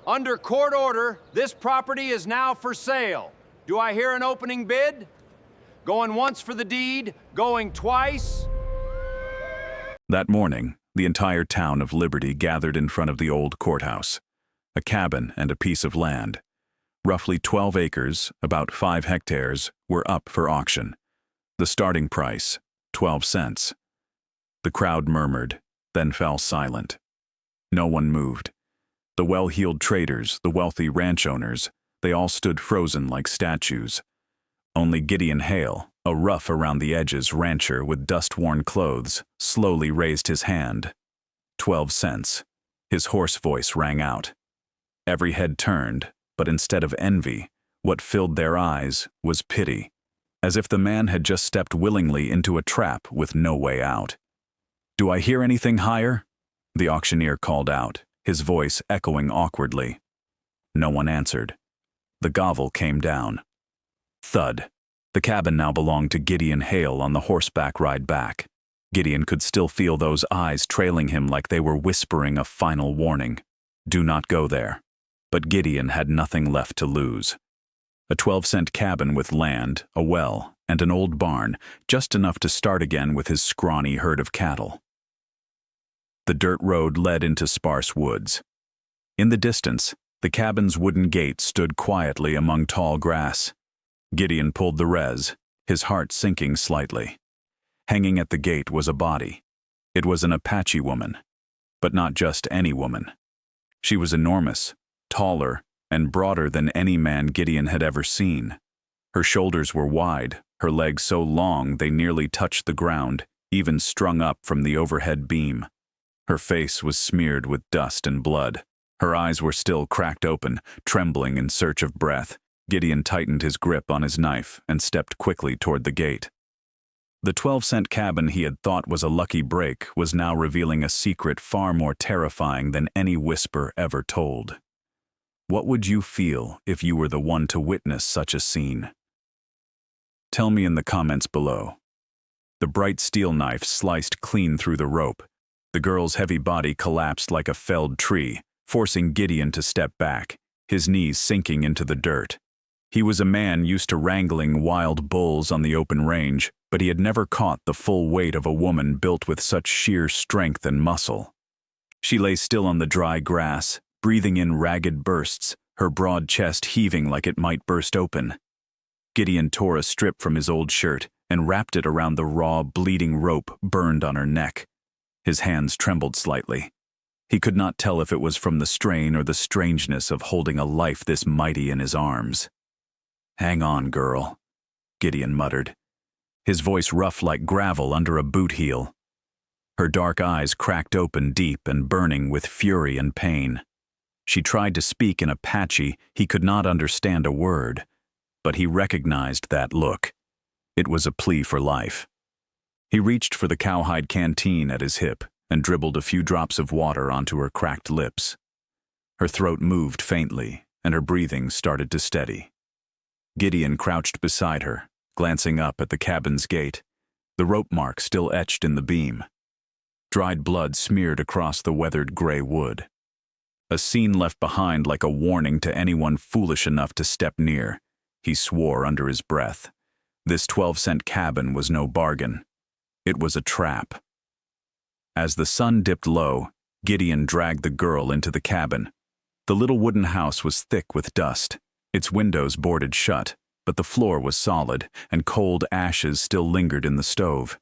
Under court order, this property is now for sale. Do I hear an opening bid? Going once for the deed, going twice? That morning, the entire town of Liberty gathered in front of the old courthouse. A cabin and a piece of land, roughly 12 acres, about 5 hectares, were up for auction. The starting price, 12 cents. The crowd murmured, then fell silent. No one moved. The well-heeled traders, the wealthy ranch owners, they all stood frozen like statues. Only Gideon Hale, a rough around the edges rancher with dust-worn clothes, slowly raised his hand. 12 cents. His hoarse voice rang out. Every head turned, but instead of envy, what filled their eyes was pity, as if the man had just stepped willingly into a trap with no way out. "Do I hear anything higher?" the auctioneer called out, his voice echoing awkwardly. No one answered. The gavel came down. Thud. The cabin now belonged to Gideon Hale on the horseback ride back. Gideon could still feel those eyes trailing him like they were whispering a final warning. Do not go there. But Gideon had nothing left to lose. A 12-cent cabin with land, a well, and an old barn, just enough to start again with his scrawny herd of cattle. The dirt road led into sparse woods. In the distance, the cabin's wooden gate stood quietly among tall grass. Gideon pulled the res, his heart sinking slightly. Hanging at the gate was a body. It was an Apache woman, but not just any woman. She was enormous, taller, and broader than any man Gideon had ever seen. Her shoulders were wide, her legs so long they nearly touched the ground, even strung up from the overhead beam. Her face was smeared with dust and blood. Her eyes were still cracked open, trembling in search of breath. Gideon tightened his grip on his knife and stepped quickly toward the gate. The 12-cent cabin he had thought was a lucky break was now revealing a secret far more terrifying than any whisper ever told. What would you feel if you were the one to witness such a scene? Tell me in the comments below. The bright steel knife sliced clean through the rope. The girl's heavy body collapsed like a felled tree, forcing Gideon to step back, his knees sinking into the dirt. He was a man used to wrangling wild bulls on the open range, but he had never caught the full weight of a woman built with such sheer strength and muscle. She lay still on the dry grass, breathing in ragged bursts, her broad chest heaving like it might burst open. Gideon tore a strip from his old shirt and wrapped it around the raw, bleeding rope burned on her neck. His hands trembled slightly. He could not tell if it was from the strain or the strangeness of holding a life this mighty in his arms. "Hang on, girl," Gideon muttered, his voice rough like gravel under a boot heel. Her dark eyes cracked open deep and burning with fury and pain. She tried to speak in Apache. He could not understand a word, but he recognized that look. It was a plea for life. He reached for the cowhide canteen at his hip and dribbled a few drops of water onto her cracked lips. Her throat moved faintly, and her breathing started to steady. Gideon crouched beside her, glancing up at the cabin's gate, the rope mark still etched in the beam. Dried blood smeared across the weathered gray wood. A scene left behind like a warning to anyone foolish enough to step near. He swore under his breath. This 12-cent cabin was no bargain. It was a trap. As the sun dipped low, Gideon dragged the girl into the cabin. The little wooden house was thick with dust, its windows boarded shut, but the floor was solid, and cold ashes still lingered in the stove.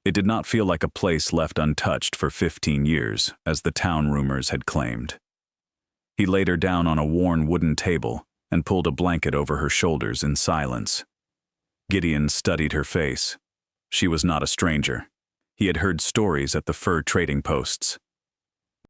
It did not feel like a place left untouched for 15 years, as the town rumors had claimed. He laid her down on a worn wooden table and pulled a blanket over her shoulders in silence. Gideon studied her face. She was not a stranger. He had heard stories at the fur trading posts.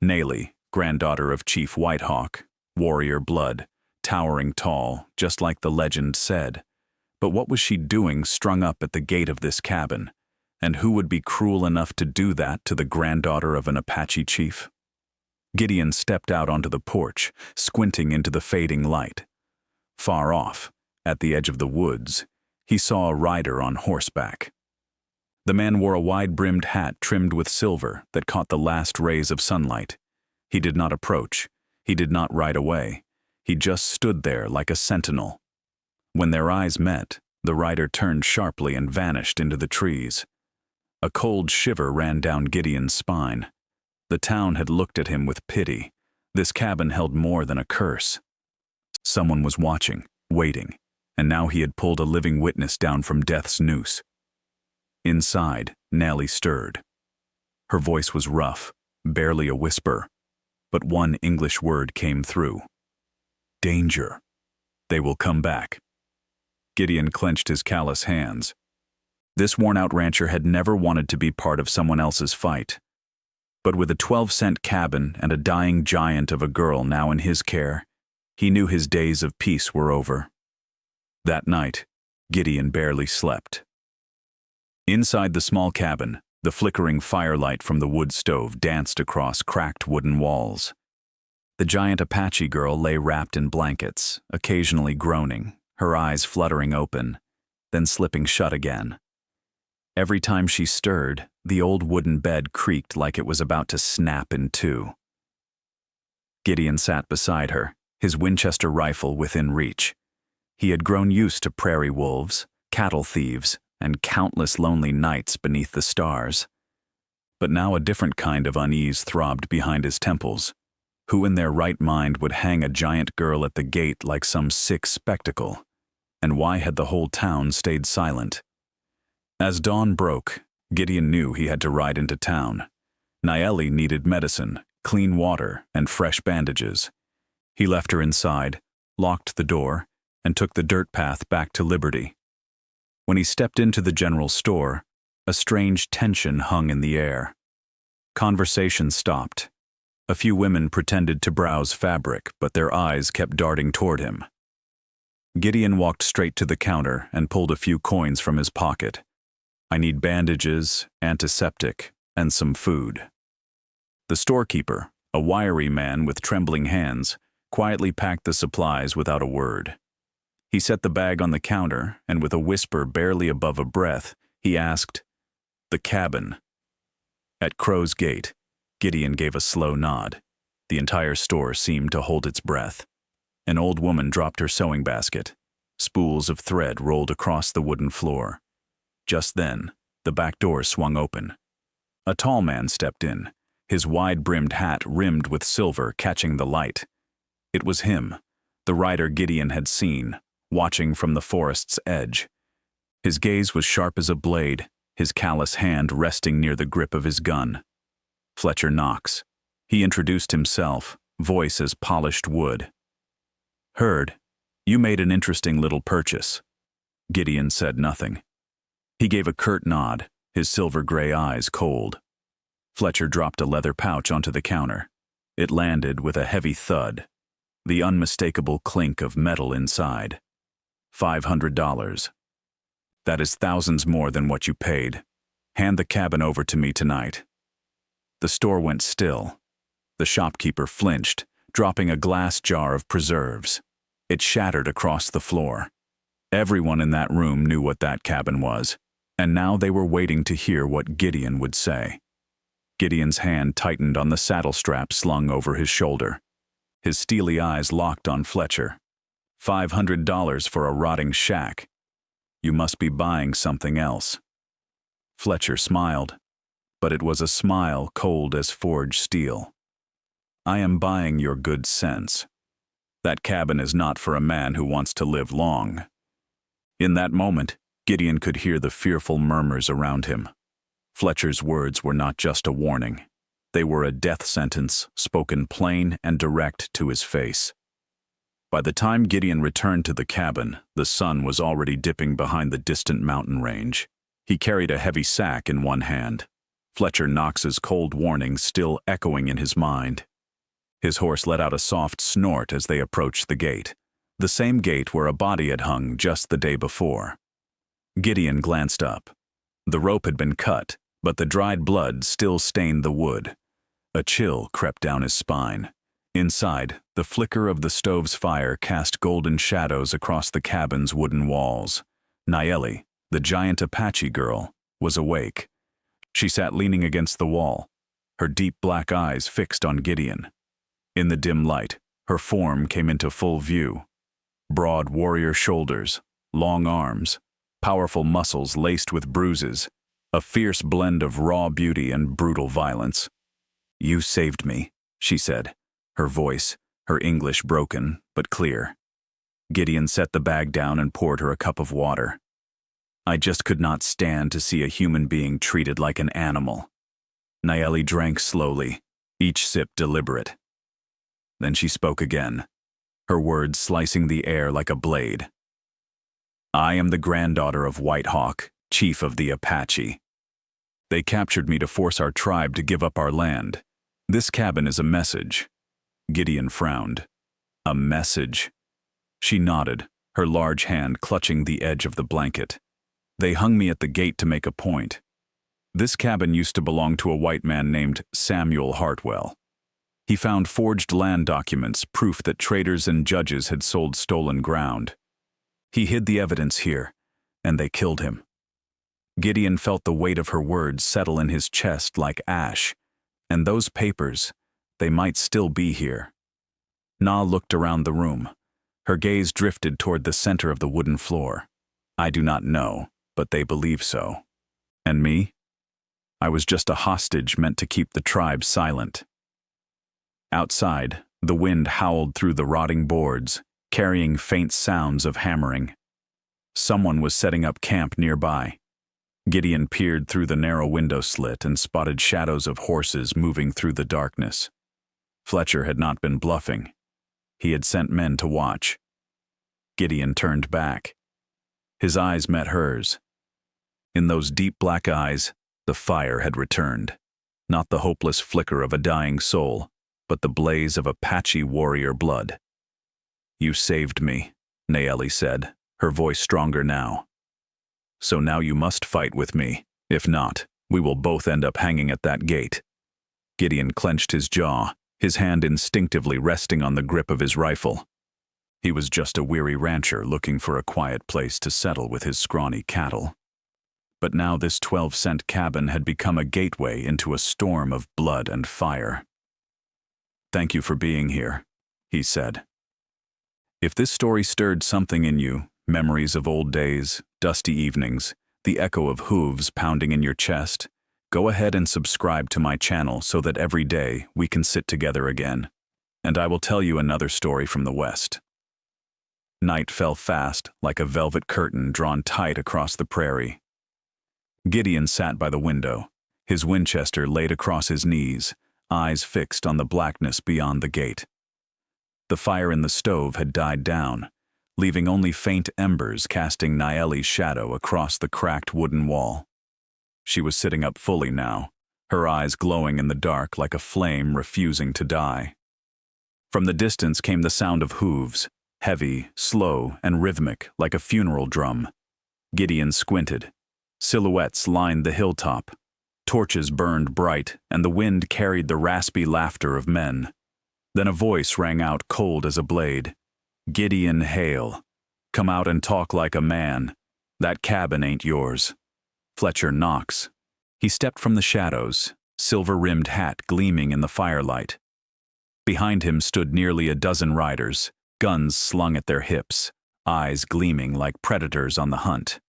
Naley, granddaughter of Chief Whitehawk, warrior blood, towering tall, just like the legend said. But what was she doing strung up at the gate of this cabin? And who would be cruel enough to do that to the granddaughter of an Apache chief? Gideon stepped out onto the porch, squinting into the fading light. Far off, at the edge of the woods, he saw a rider on horseback. The man wore a wide-brimmed hat trimmed with silver that caught the last rays of sunlight. He did not approach. He did not ride away. He just stood there like a sentinel. When their eyes met, the rider turned sharply and vanished into the trees. A cold shiver ran down Gideon's spine. The town had looked at him with pity. This cabin held more than a curse. Someone was watching, waiting, and now he had pulled a living witness down from death's noose. Inside, Nellie stirred. Her voice was rough, barely a whisper, but one English word came through. Danger. They will come back. Gideon clenched his callous hands. This worn-out rancher had never wanted to be part of someone else's fight. But with a 12-cent cabin and a dying giant of a girl now in his care, he knew his days of peace were over. That night, Gideon barely slept. Inside the small cabin, the flickering firelight from the wood stove danced across cracked wooden walls. The giant Apache girl lay wrapped in blankets, occasionally groaning, her eyes fluttering open, then slipping shut again. Every time she stirred, the old wooden bed creaked like it was about to snap in two. Gideon sat beside her, his Winchester rifle within reach. He had grown used to prairie wolves, cattle thieves, and countless lonely nights beneath the stars. But now a different kind of unease throbbed behind his temples. Who in their right mind would hang a giant girl at the gate like some sick spectacle? And why had the whole town stayed silent? As dawn broke, Gideon knew he had to ride into town. Nellie needed medicine, clean water, and fresh bandages. He left her inside, locked the door, and took the dirt path back to Liberty. When he stepped into the general store, a strange tension hung in the air. Conversation stopped. A few women pretended to browse fabric, but their eyes kept darting toward him. Gideon walked straight to the counter and pulled a few coins from his pocket. I need bandages, antiseptic, and some food. The storekeeper, a wiry man with trembling hands, quietly packed the supplies without a word. He set the bag on the counter, and with a whisper barely above a breath, he asked, "The cabin." At Crow's Gate, Gideon gave a slow nod. The entire store seemed to hold its breath. An old woman dropped her sewing basket. Spools of thread rolled across the wooden floor. Just then, the back door swung open. A tall man stepped in, his wide-brimmed hat rimmed with silver catching the light. It was him, the rider Gideon had seen, watching from the forest's edge. His gaze was sharp as a blade, his callous hand resting near the grip of his gun. Fletcher Knox. He introduced himself, voice as polished wood. "Heard, you made an interesting little purchase." Gideon said nothing. He gave a curt nod, his silver-gray eyes cold. Fletcher dropped a leather pouch onto the counter. It landed with a heavy thud, the unmistakable clink of metal inside. $500. That is thousands more than what you paid. Hand the cabin over to me tonight. The store went still. The shopkeeper flinched, dropping a glass jar of preserves. It shattered across the floor. Everyone in that room knew what that cabin was, and now they were waiting to hear what Gideon would say. Gideon's hand tightened on the saddle strap slung over his shoulder. His steely eyes locked on Fletcher. $500 for a rotting shack. You must be buying something else. Fletcher smiled, but it was a smile cold as forged steel. I am buying your good sense. That cabin is not for a man who wants to live long. In that moment, Gideon could hear the fearful murmurs around him. Fletcher's words were not just a warning. They were a death sentence spoken plain and direct to his face. By the time Gideon returned to the cabin, the sun was already dipping behind the distant mountain range. He carried a heavy sack in one hand, Fletcher Knox's cold warning still echoing in his mind. His horse let out a soft snort as they approached the gate, the same gate where a body had hung just the day before. Gideon glanced up. The rope had been cut, but the dried blood still stained the wood. A chill crept down his spine. Inside, the flicker of the stove's fire cast golden shadows across the cabin's wooden walls. Nellie, the giant Apache girl, was awake. She sat leaning against the wall, her deep black eyes fixed on Gideon. In the dim light, her form came into full view. Broad warrior shoulders, long arms, powerful muscles laced with bruises, a fierce blend of raw beauty and brutal violence. "You saved me," she said, her voice, her English broken but clear. Gideon set the bag down and poured her a cup of water. "I just could not stand to see a human being treated like an animal." Nayeli drank slowly, each sip deliberate. Then she spoke again, her words slicing the air like a blade. "I am the granddaughter of White Hawk, chief of the Apache. They captured me to force our tribe to give up our land. This cabin is a message." Gideon frowned. "A message?" She nodded, her large hand clutching the edge of the blanket. "They hung me at the gate to make a point. This cabin used to belong to a white man named Samuel Hartwell. He found forged land documents, proof that traders and judges had sold stolen ground. He hid the evidence here, and they killed him." Gideon felt the weight of her words settle in his chest like ash, and those papers, they might still be here. Na looked around the room. Her gaze drifted toward the center of the wooden floor. "I do not know, but they believe so. And me? I was just a hostage meant to keep the tribe silent." Outside, the wind howled through the rotting boards, carrying faint sounds of hammering. Someone was setting up camp nearby. Gideon peered through the narrow window slit and spotted shadows of horses moving through the darkness. Fletcher had not been bluffing. He had sent men to watch. Gideon turned back. His eyes met hers. In those deep black eyes, the fire had returned. Not the hopeless flicker of a dying soul, but the blaze of Apache warrior blood. "You saved me," Nayeli said, her voice stronger now. "So now you must fight with me. If not, we will both end up hanging at that gate." Gideon clenched his jaw, his hand instinctively resting on the grip of his rifle. He was just a weary rancher looking for a quiet place to settle with his scrawny cattle. But now this 12-cent cabin had become a gateway into a storm of blood and fire. "Thank you for being here," he said. "If this story stirred something in you, memories of old days, dusty evenings, the echo of hooves pounding in your chest, go ahead and subscribe to my channel so that every day we can sit together again, and I will tell you another story from the West." Night fell fast, like a velvet curtain drawn tight across the prairie. Gideon sat by the window, his Winchester laid across his knees, eyes fixed on the blackness beyond the gate. The fire in the stove had died down, leaving only faint embers casting Nayeli's shadow across the cracked wooden wall. She was sitting up fully now, her eyes glowing in the dark like a flame refusing to die. From the distance came the sound of hooves, heavy, slow, and rhythmic like a funeral drum. Gideon squinted. Silhouettes lined the hilltop. Torches burned bright, and the wind carried the raspy laughter of men. Then a voice rang out cold as a blade. "Gideon Hale, come out and talk like a man. That cabin ain't yours." Fletcher Knox. He stepped from the shadows, silver-rimmed hat gleaming in the firelight. Behind him stood nearly a dozen riders, guns slung at their hips, eyes gleaming like predators on the hunt.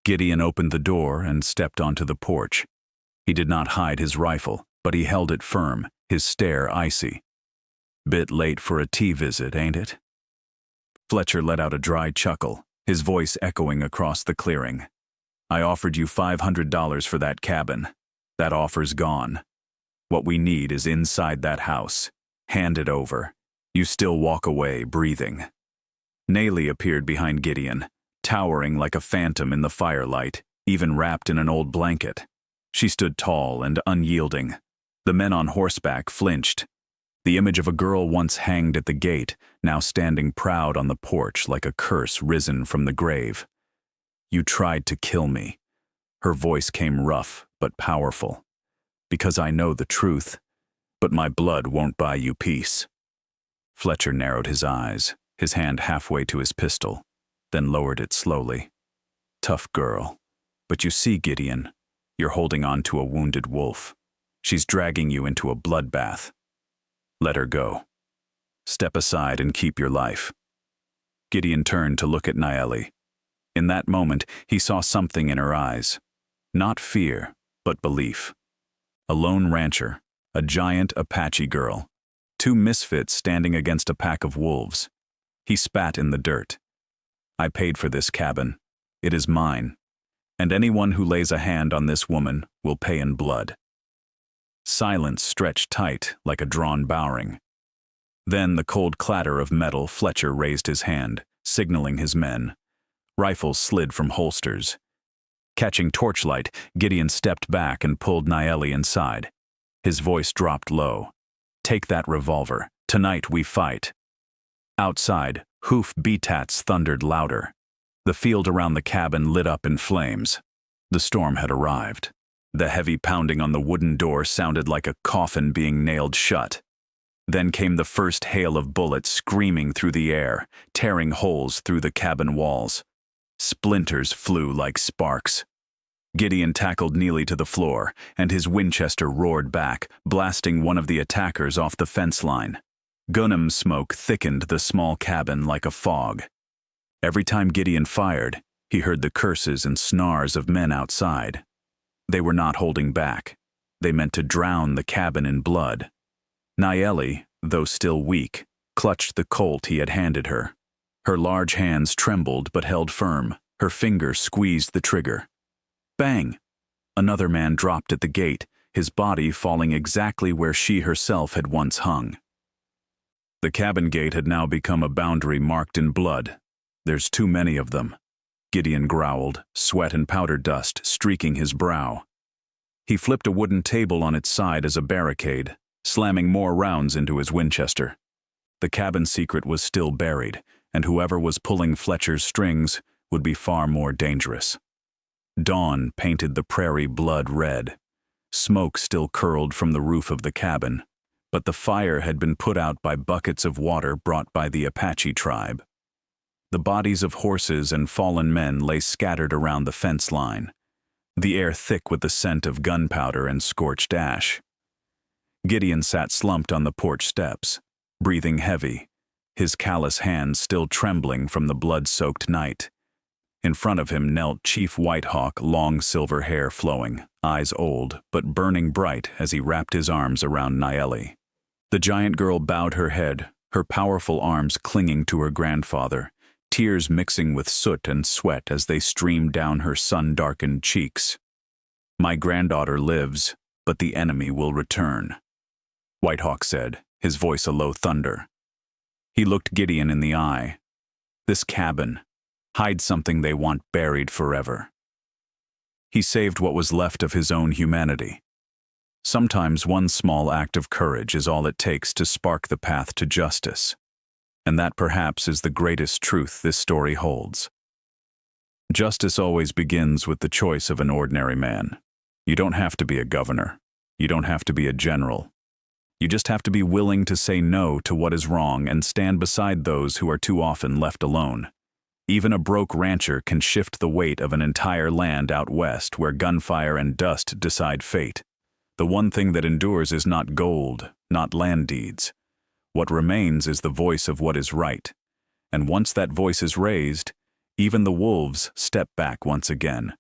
Gideon opened the door and stepped onto the porch. He did not hide his rifle, but he held it firm, his stare icy. "Bit late for a tea visit, ain't it?" Fletcher let out a dry chuckle, his voice echoing across the clearing. "I offered you $500 for that cabin. That offer's gone. What we need is inside that house. Hand it over. You still walk away breathing." Nayeli appeared behind Gideon, towering like a phantom in the firelight, even wrapped in an old blanket. She stood tall and unyielding. The men on horseback flinched. The image of a girl once hanged at the gate, now standing proud on the porch like a curse risen from the grave. "You tried to kill me." Her voice came rough but powerful. "Because I know the truth, but my blood won't buy you peace." Fletcher narrowed his eyes, his hand halfway to his pistol, then lowered it slowly. "Tough girl. But you see, Gideon, you're holding on to a wounded wolf. She's dragging you into a bloodbath." Let her go. Step aside and keep your life. Gideon turned to look at Nayeli. In that moment, he saw something in her eyes. Not fear, but belief. A lone rancher, a giant Apache girl, two misfits standing against a pack of wolves. He spat in the dirt. I paid for this cabin. It is mine. And anyone who lays a hand on this woman will pay in blood. Silence stretched tight like a drawn bowing. Then the cold clatter of metal. Fletcher raised his hand, signaling his men. Rifles slid from holsters. Catching torchlight, Gideon stepped back and pulled Nayeli inside. His voice dropped low. Take that revolver. Tonight we fight. Outside, hoof beats thundered louder. The field around the cabin lit up in flames. The storm had arrived. The heavy pounding on the wooden door sounded like a coffin being nailed shut. Then came the first hail of bullets screaming through the air, tearing holes through the cabin walls. Splinters flew like sparks. Gideon tackled Neely to the floor, and his Winchester roared back, blasting one of the attackers off the fence line. Gunham smoke thickened the small cabin like a fog. Every time Gideon fired, he heard the curses and snarls of men outside. They were not holding back. They meant to drown the cabin in blood. Nayeli, though still weak, clutched the Colt he had handed her. Her large hands trembled but held firm. Her fingers squeezed the trigger. Bang! Another man dropped at the gate, his body falling exactly where she herself had once hung. The cabin gate had now become a boundary marked in blood. There's too many of them, Gideon growled, sweat and powder dust streaking his brow. He flipped a wooden table on its side as a barricade, slamming more rounds into his Winchester. The cabin secret was still buried, and whoever was pulling Fletcher's strings would be far more dangerous. Dawn painted the prairie blood red. Smoke still curled from the roof of the cabin, but the fire had been put out by buckets of water brought by the Apache tribe. The bodies of horses and fallen men lay scattered around the fence line, the air thick with the scent of gunpowder and scorched ash. Gideon sat slumped on the porch steps, breathing heavy, his callous hands still trembling from the blood-soaked night. In front of him knelt Chief Whitehawk, long silver hair flowing, eyes old but burning bright as he wrapped his arms around Nayeli. The giant girl bowed her head, her powerful arms clinging to her grandfather, tears mixing with soot and sweat as they streamed down her sun-darkened cheeks. My granddaughter lives, but the enemy will return, Whitehawk said, his voice a low thunder. He looked Gideon in the eye. This cabin, hide something they want buried forever. He saved what was left of his own humanity. Sometimes one small act of courage is all it takes to spark the path to justice. And that perhaps is the greatest truth this story holds. Justice always begins with the choice of an ordinary man. You don't have to be a governor. You don't have to be a general. You just have to be willing to say no to what is wrong and stand beside those who are too often left alone. Even a broke rancher can shift the weight of an entire land out west where gunfire and dust decide fate. The one thing that endures is not gold, not land deeds. What remains is the voice of what is right. And once that voice is raised, even the wolves step back once again.